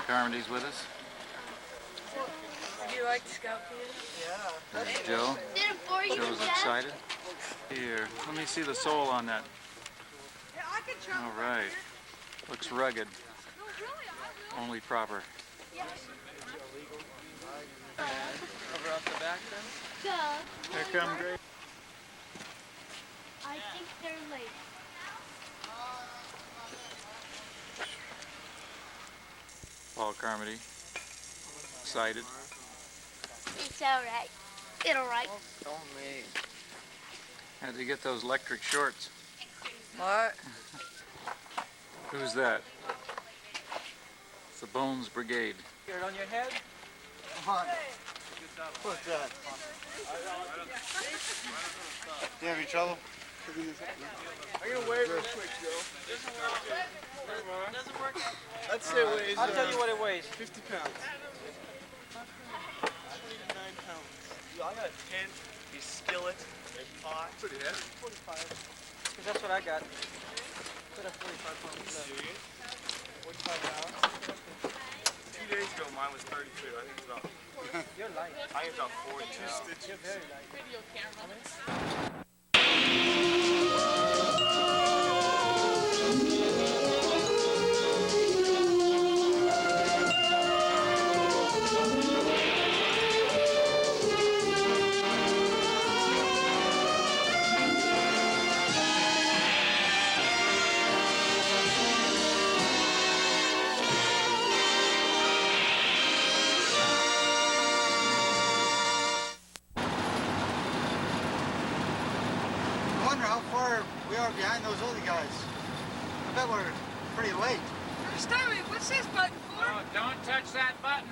Carmody's with us. Do you like Scout Kids? Yeah. There's Joe. Joe's excited. Here, let me see the sole on that. All right. Looks rugged. Only proper. Over off the back then? Here come Grace. I think they're late. Paul Carmody. Excited. It's alright. It'll right. Don't me. How'd you get those electric shorts? What? Who's that? It's the Bones Brigade. Here on your head? What? What's that? Do you have any trouble? I'm gonna wave real quick, Joe. Doesn't work. I'd say it weighs. I'll tell you what it weighs. 50 pounds. 29 pounds. I got a tent, a skillet, a pot. Pretty heavy. 45. Because that's what I got. Put up 45 pounds. Serious? 45 pounds. 2 days ago, mine was 32. I think it's about. You're light. I think it's about 40 now. You're very light. Video camera. I wonder how far we are behind those other guys. I bet we're pretty late. Stop it. What's this button for? Oh, don't touch that button.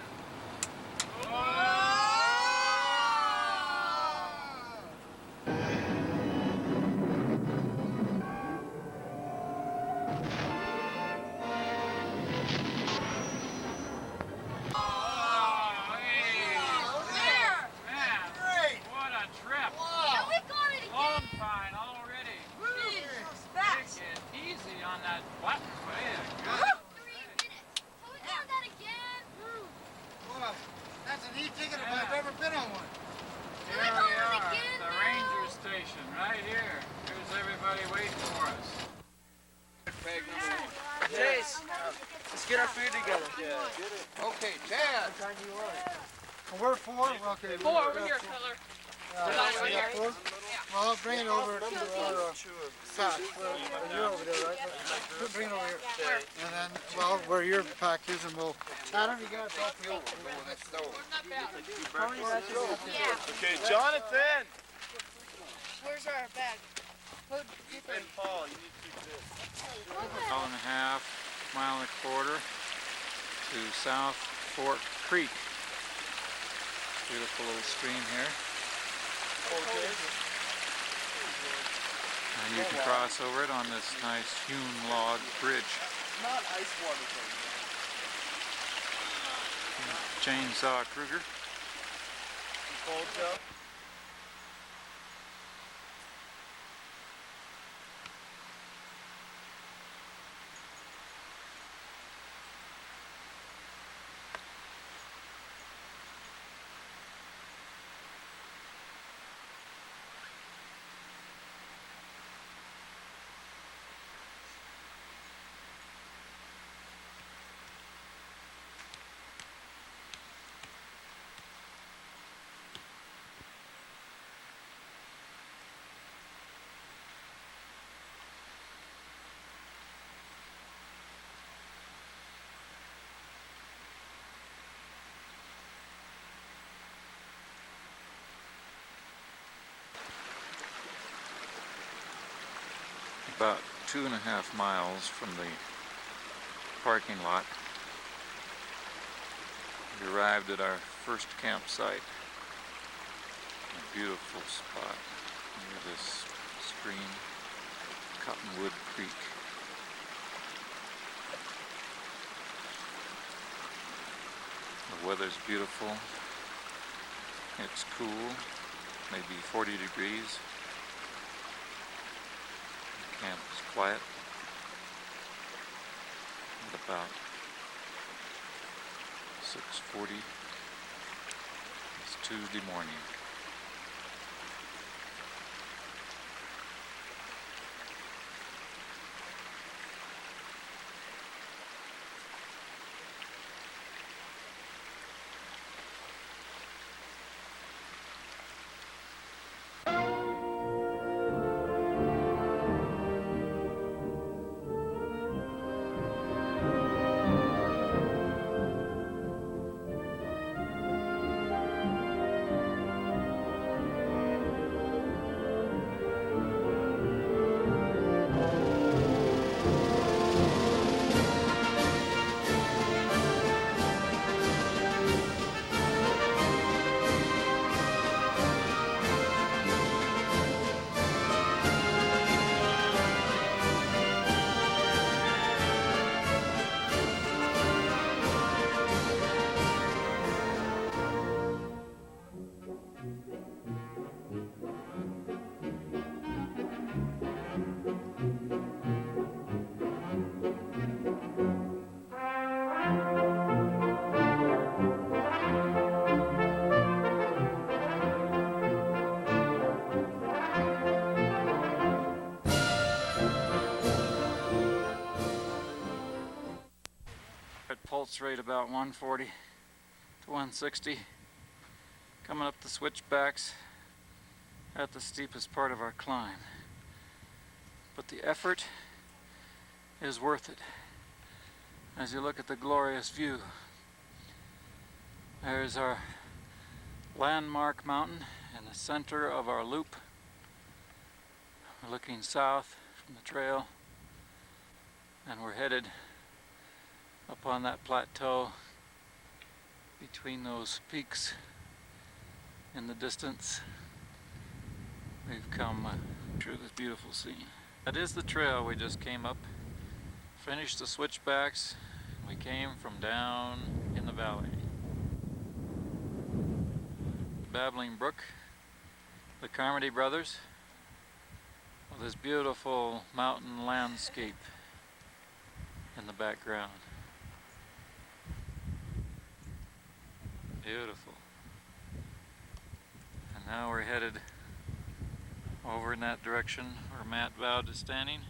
That's a neat ticket if I've ever been on one. Here we are, the ranger station, right here. Here's everybody waiting for us. Jace, let's get our food together. Okay, Chad. We're four. Okay. Four over here, fella. Four? Well, I'll bring it over to our sack. You're over there, right? Bring it over here. And then, well, where your pack is, and we'll. Adam, you got to talk to me. Okay, Jonathan! Where's our bag? And Paul, you need to keep this. Mile and a half, mile and a quarter to South Fork Creek. Beautiful little stream here. And you can cross over it on this nice hewn log bridge. Not ice water. Chainsaw Kruger. Cold, Joe? About 2.5 miles from the parking lot, we arrived at our first campsite. A beautiful spot near this stream, Cottonwood Creek. The weather's beautiful. It's cool, maybe 40 degrees. Camp is quiet. At about 6:40. It's Tuesday morning. At pulse rate about 140 to 160. Coming up the switchbacks at the steepest part of our climb. But the effort is worth it. As you look at the glorious view, there's our landmark mountain in the center of our loop. We're looking south from the trail, and we're headed up on that plateau between those peaks in the distance. We've come through this beautiful scene. That is the trail we just came up. Finished the switchbacks. We came from down in the valley. Babbling Brook, the Carmody brothers, with this beautiful mountain landscape in the background. Beautiful. And now we're headed over in that direction where Matt vowed to standing.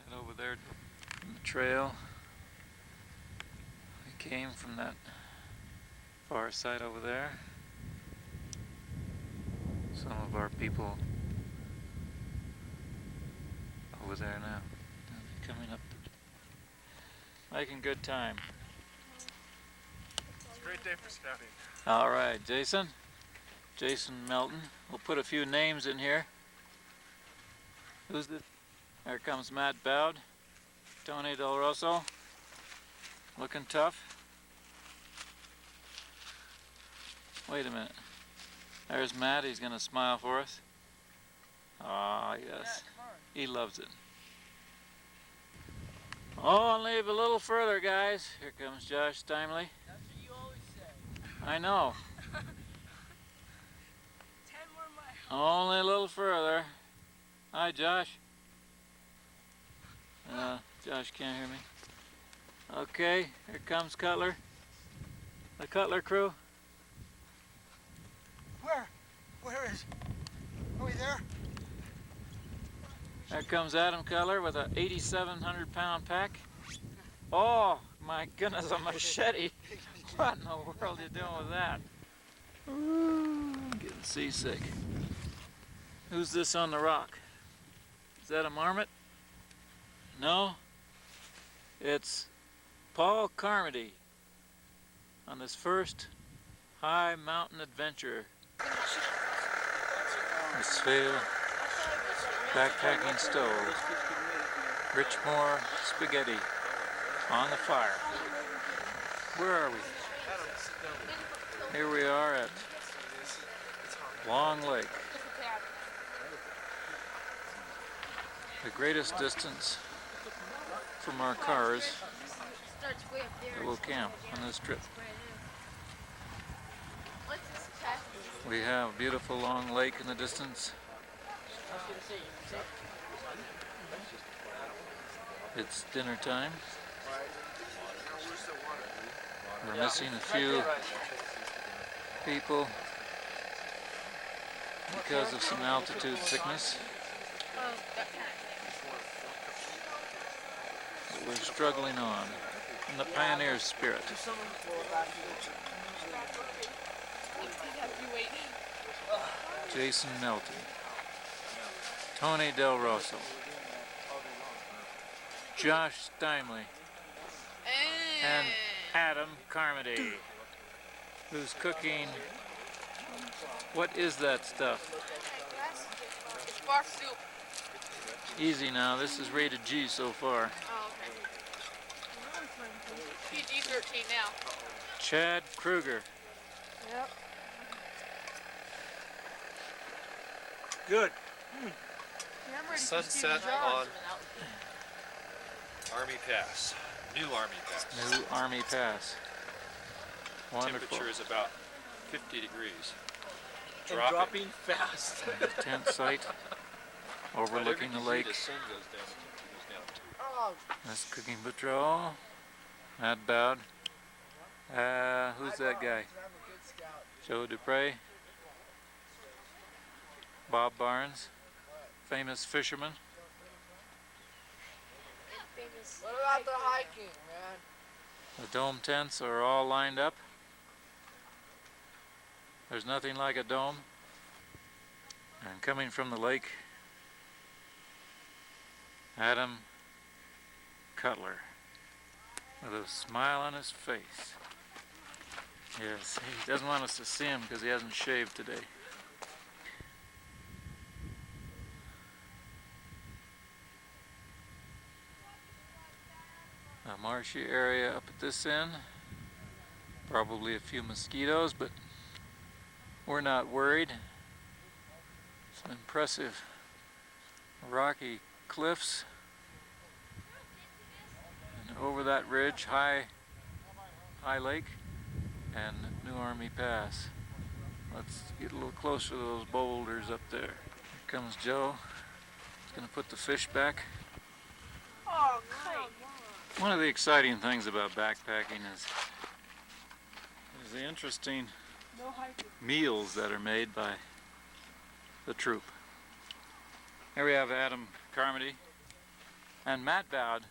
Head over there from the trail. We came from that far side over there. Some of our people over there now. They'll be coming up, making good time. Great day for scouting. All right, Jason Melton. We'll put a few names in here. Who's this? There comes Matt Bowd, Tony Del Rosso, looking tough. Wait a minute. There's Matt. He's gonna smile for us. Ah, yes, he loves it. Only a little further, guys. Here comes Josh Steinley. I know. 10 more miles. Only a little further. Hi, Josh. Josh can't hear me. Okay, here comes Cutler. The Cutler crew. Where is? Are we there? There comes Adam Cutler with a 8,700 pound pack. Oh my goodness, a machete. What in the world are you doing with that? Ooh, I'm getting seasick. Who's this on the rock? Is that a marmot? No? It's Paul Carmody on this first high mountain adventure. The Svale backpacking stove. Richmore spaghetti on the fire. Where are we? Here we are at Long Lake. The greatest distance from our cars that will camp on this trip. We have a beautiful long lake in the distance. It's dinner time. We're missing a few people because of some altitude sickness. But we're struggling on in the pioneer's spirit. Jason Melton, Tony Del Rosso, Josh Steinley, and Adam Carmody, who's cooking. What is that stuff? It's bark soup. Easy now, this is rated G so far. Oh, okay. PG-13 now. Chad Kruger. Yep. Good. Sunset on Army Pass. New Army Pass. New Army Pass. Wonderful. Temperature is about 50 degrees. And dropping fast. Tent site overlooking the lake. The sun goes down. The temperature goes down. That's cooking patrol. Matt Bowd. Who's that guy? Joe Dupre. Bob Barnes, famous fisherman. What about the hiking, man? The dome tents are all lined up. There's nothing like a dome. And coming from the lake, Adam Cutler, with a smile on his face. Yes, he doesn't want us to see him because he hasn't shaved today. A marshy area up at this end. Probably a few mosquitoes, but we're not worried. Some impressive rocky cliffs. And over that ridge, High Lake and New Army Pass. Let's get a little closer to those boulders up there. Here comes Joe. He's going to put the fish back. Oh, great. One of the exciting things about backpacking is the interesting meals that are made by the troop. Here we have Adam Carmody and Matt Bowd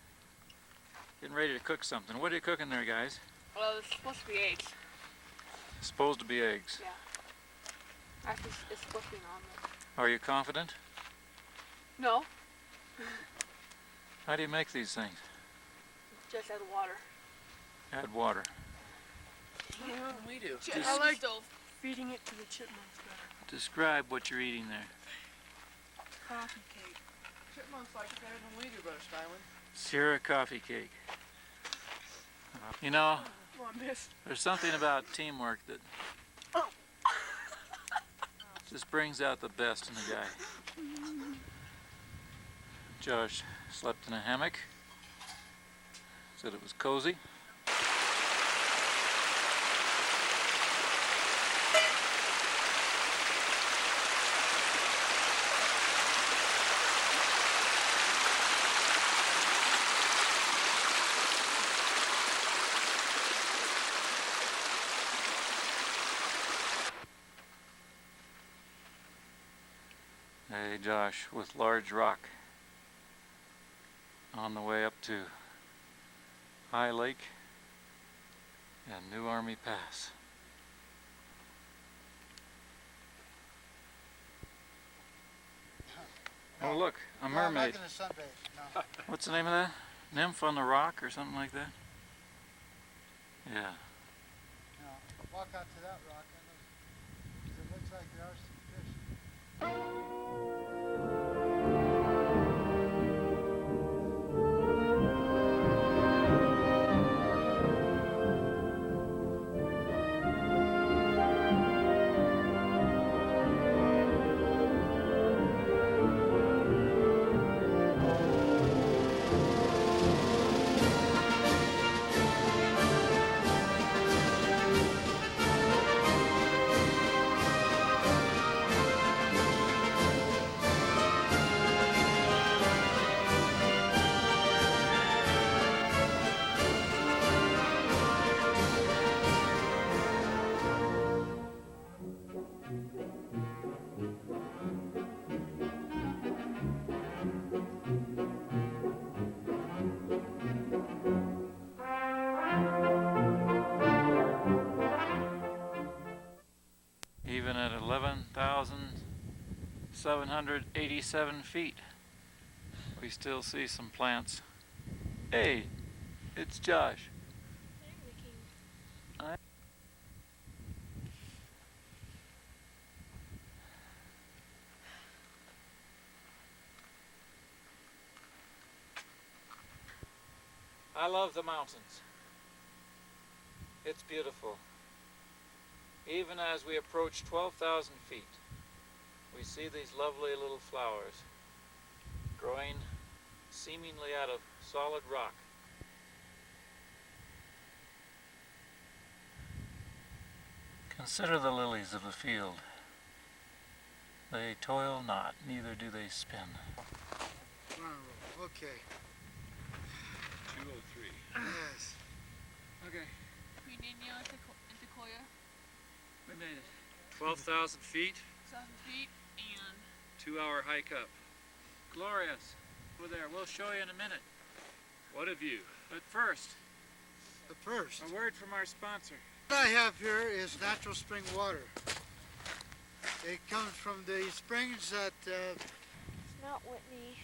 getting ready to cook something. What are you cooking there, guys? Well, it's supposed to be eggs. Supposed to be eggs. Yeah. Actually, it's supposed to be an omelet. Are you confident? No, How do you make these things? just add water. Add water. We do. I like feeding it to the chipmunks better. Describe what you're eating there. Coffee cake. Chipmunks like it better than we do, Brother Steinman. Sierra coffee cake. You know, Oh, I missed. there's something about teamwork that just brings out the best in a guy. Josh slept in a hammock. Said it was cozy. Hey Josh, with Large Rock on the way up to High Lake and New Army Pass. Oh look, a No, I'm not mermaid. gonna sunbathe, no. What's the name of that? Nymph on the rock or something like that? Yeah. No. Walk out to that rock and it looks like there are some fish. 787 feet. We still see some plants. Hey, it's Josh. I love the mountains. It's beautiful. Even as we approach 12,000 feet, we see these lovely little flowers growing seemingly out of solid rock. Consider the lilies of the field. They toil not, neither do they spin. Okay. 203. Yes. Okay, We need you into Koya. we made it. 12,000 feet, 7 feet and 2-hour hike up. glorious. Over there, we'll show you in a minute. What a view. But first, The first. a word from our sponsor. What I have here is natural spring water. It comes from the springs at Mount Whitney,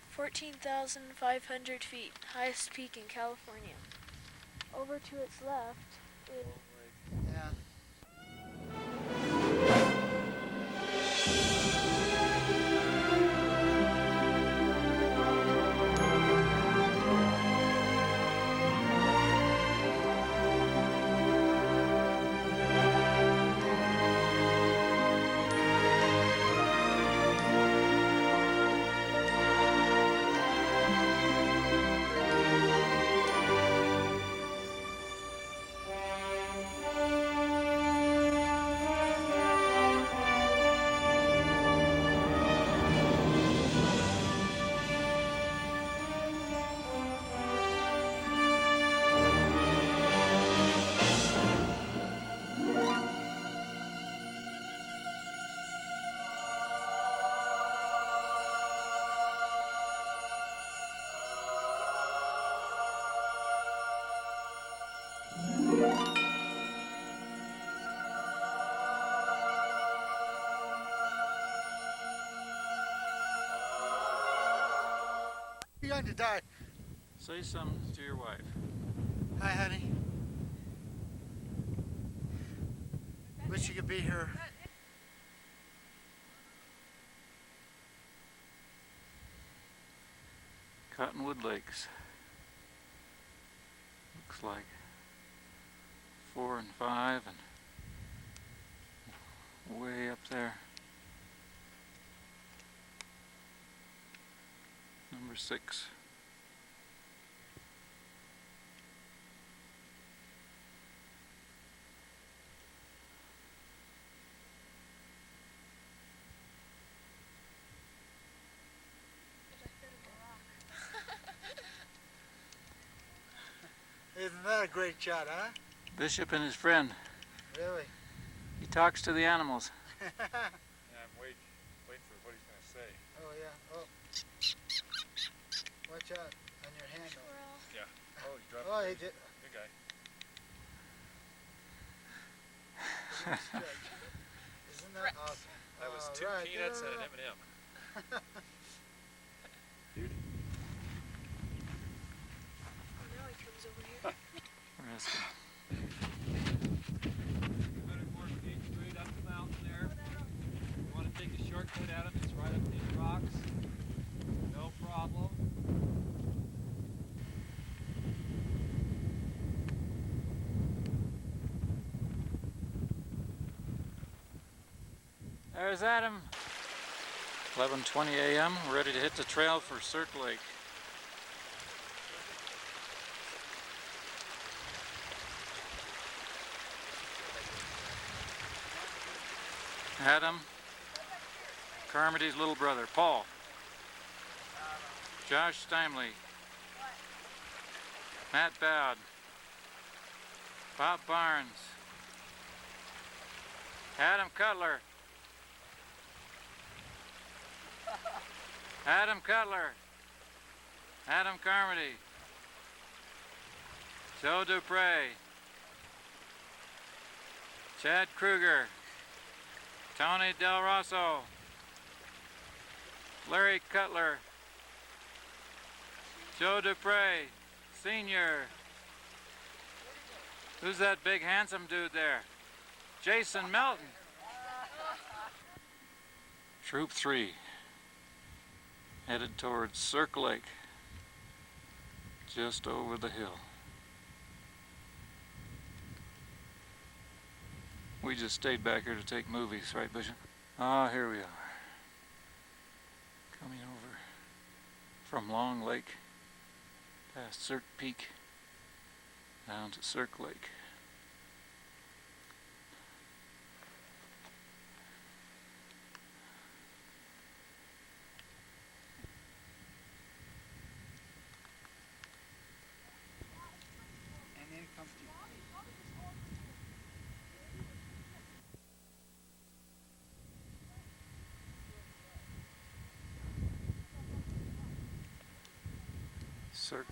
14,500 feet, highest peak in California. Over to its left is yeah. You're going to die. Say something to your wife. Hi, honey. Wish you could be here. Cottonwood Lakes. Looks like 4 and 5 and way up there. Number 6. Isn't that a great shot, huh? Bishop and his friend. Really? He talks to the animals. Yeah, I'm waiting for what he's going to say. Oh, yeah. Oh. Watch out on your handle. Yeah. Oh, he dropped Oh, it. he did. Good guy. Isn't that awesome? That was All 2 right, peanuts get and it an up. M&M. Dude. now he comes over here. Risky. Straight up the mountain there. You want to take a shortcut at it, it's right up these rocks. No problem. There's Adam. 11:20 a.m. We're ready to hit the trail for Cirque Lake. Adam, Carmody's little brother, Paul, Josh Steinley, Matt Bowd, Bob Barnes, Adam Cutler, Adam Cutler, Adam Carmody, Joe Dupre, Chad Kruger, Tony Del Rosso, Larry Cutler, Joe Dupre, Senior. Who's that big handsome dude there? Jason Melton. Troop 3, headed towards Circle Lake, just over the hill. We just stayed back here to take movies, right, Bishop? Ah, here we are. Coming over from Long Lake, past Cirque Peak, down to Cirque Lake. And then it comes to you. Cirque.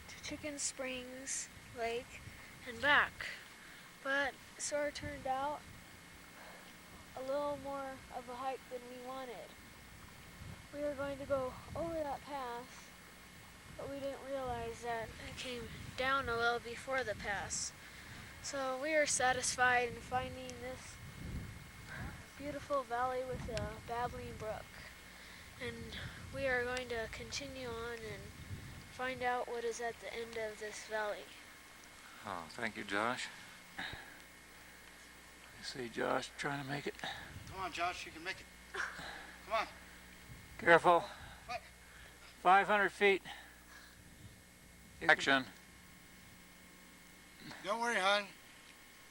To Chicken Springs Lake and back. But it sort of turned out a little more of a hike than we wanted. We were going to go over that pass, but we didn't realize that it came down a little before the pass. So we are satisfied in finding this beautiful valley with a babbling brook. And we are going to continue on and find out what is at the end of this valley. Oh, thank you, Josh. I see Josh trying to make it. Come on, Josh, you can make it. Come on. Careful. What? 500 feet. Action. Don't worry, hon.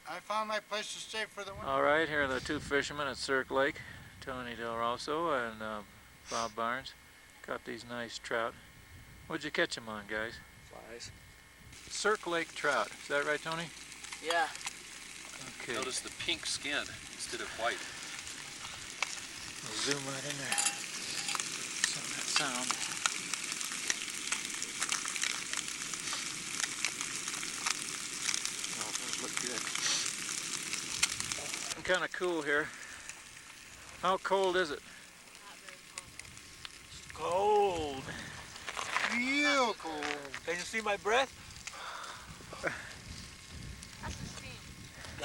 I found my place to stay for the winter. All right, here are the two fishermen at Cirque Lake, Tony Del Rosso and Bob Barnes. Caught these nice trout. What'd you catch them on, guys? Flies. Cirque Lake trout. Is that right, Tony? Yeah. Okay. Notice the pink skin instead of white. We'll zoom right in there. Some of that sound. Oh, those look good. Kind of cool here. How cold is it? Cold. Real cold. Can you see my breath?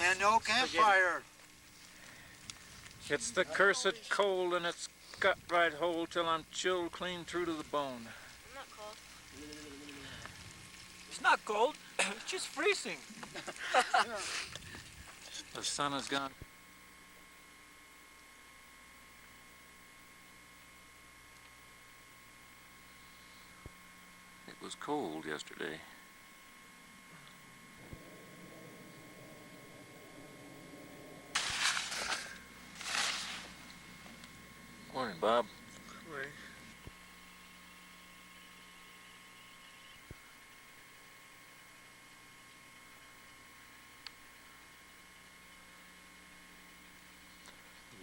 And no campfire. It's the cursed cold, and it's got right hold till I'm chilled clean through to the bone. I'm not cold. It's not cold. It's just freezing. The sun has gone. It was cold yesterday. Morning, Bob. Right.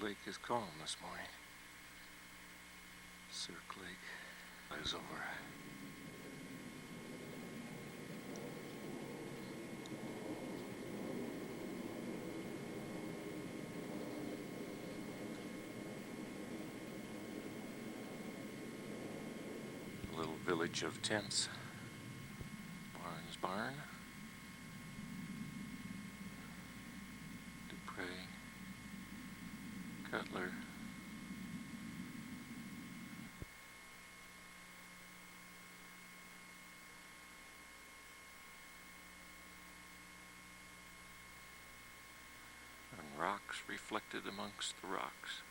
The lake is calm this morning. Cirque Lake is over. A little village of tents. Barnes Barn. Dupre. Cutler. And rocks reflected amongst the rocks.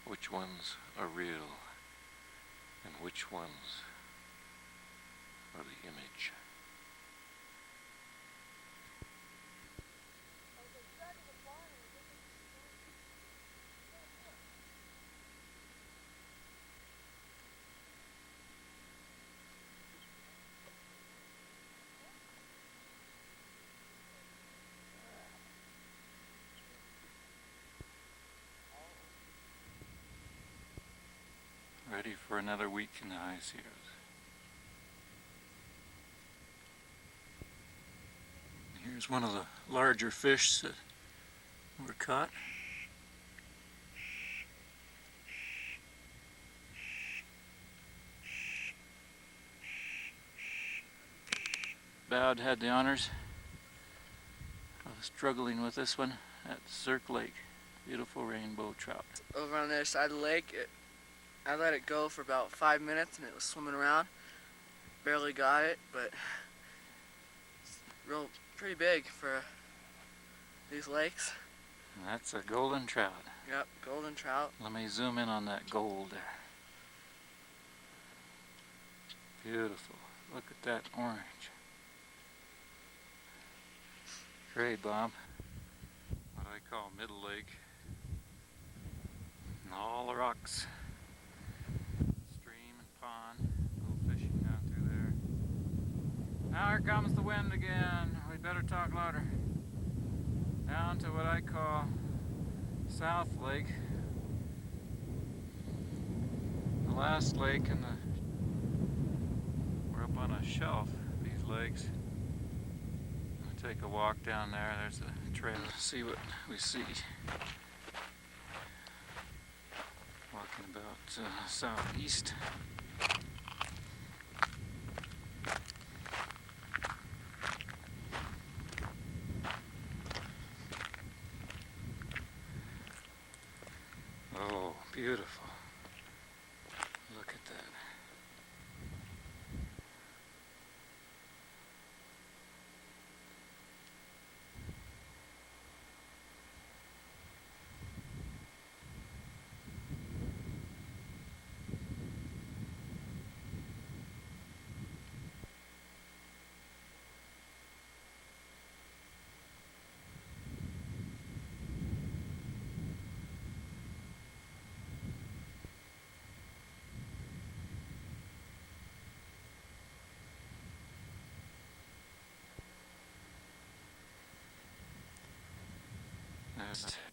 Which ones are real and which ones are the image? ready for another week in the high Sierras. Here's one of the larger fish that were caught. Bowd had the honors of struggling with this one at Cirque Lake. Beautiful rainbow trout. Over on the other side of the lake, I let it go for about 5 minutes and it was swimming around. Barely got it, but it's pretty big for these lakes. And that's a golden trout. Yep, golden trout. Let me zoom in on that gold there. Beautiful. Look at that orange. Great, Bob. What I call Middle Lake. And all the rocks. Stream and pond. Go fishing down through there. Now here comes the wind again. We better talk louder. Down to what I call South Lake. The last lake in the... We're up on a shelf, these lakes. Take a walk down there. There's a trail. See what we see. Walking about southeast. Oh, beautiful. Look at that.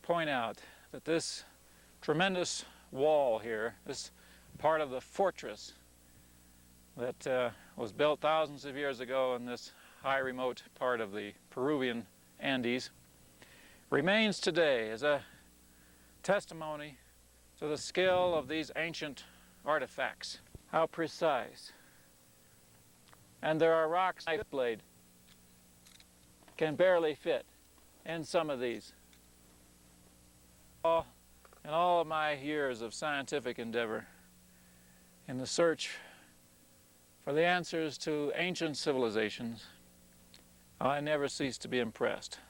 Point out that this tremendous wall here, this part of the fortress that was built thousands of years ago in this high remote part of the Peruvian Andes, remains today as a testimony to the skill of these ancient artifacts. How precise. And there are rocks knife blade can barely fit in some of these. In all of my years of scientific endeavor, in the search for the answers to ancient civilizations, I never cease to be impressed.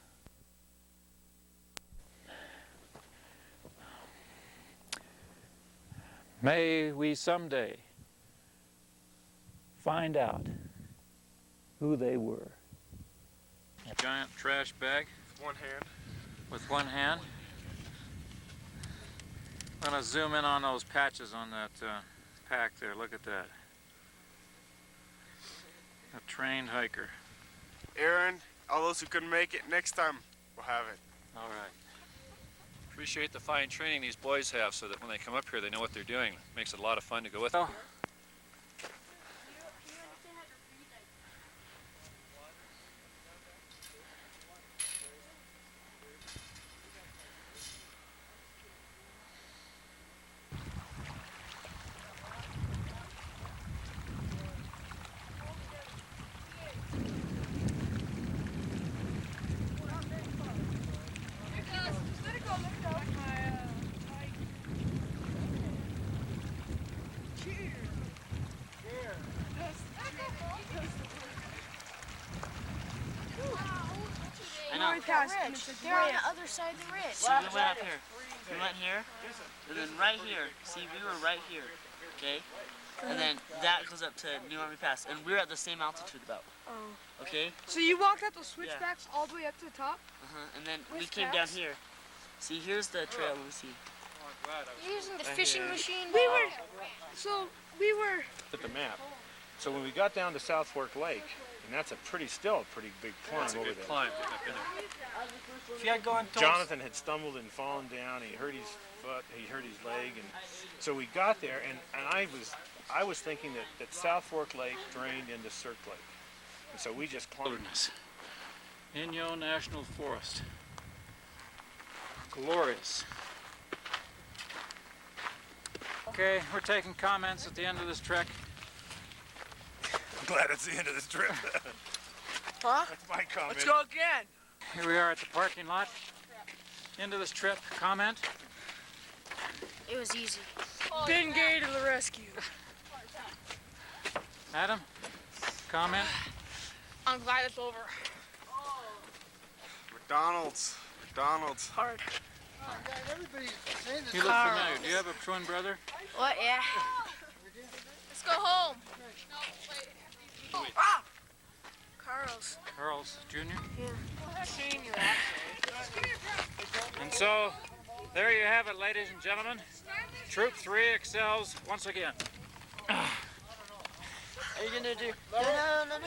May we someday find out who they were. A giant trash bag. With one hand. With one hand. I'm going to zoom in on those patches on that pack there. Look at that. A trained hiker. Aaron, all those who couldn't make it, next time we'll have it. All right. Appreciate the fine training these boys have so that when they come up here they know what they're doing. Makes it a lot of fun to go with them. They're on the other side of the ridge. See, we went up here. We went here, and then right here. See, we were right here, okay? And then that goes up to New Army Pass, and we're at the same altitude about. Oh. Okay? So you walked up those switchbacks all the way up to the top? And then we came down here. See, here's the trail. Let me see. You're using the fishing machine? We were... At the map. So when we got down to South Fork Lake, And that's still a pretty big climb over there. Climb. I've been there. If you had gone Jonathan had stumbled and fallen down. He hurt his foot. He hurt his leg, and so we got there. And I was thinking that South Fork Lake drained into Cirque Lake, and so we just climbed. Wilderness. Inyo National Forest. Glorious. Okay, we're taking comments at the end of this trek. I'm glad it's the end of this trip. Huh? That's my comment. Let's go again. Here we are at the parking lot. End of this trip. Comment? It was easy. Ben Gay to the rescue. Adam? Comment? I'm glad it's over. McDonald's. Hard. Everybody's saying this. You look familiar. Do you have a twin brother? What? Yeah. Let's go home. Carl's. Carl's Jr.? Senior. And so, there you have it, ladies and gentlemen. Troop 3 excels once again. Are you gonna do? No.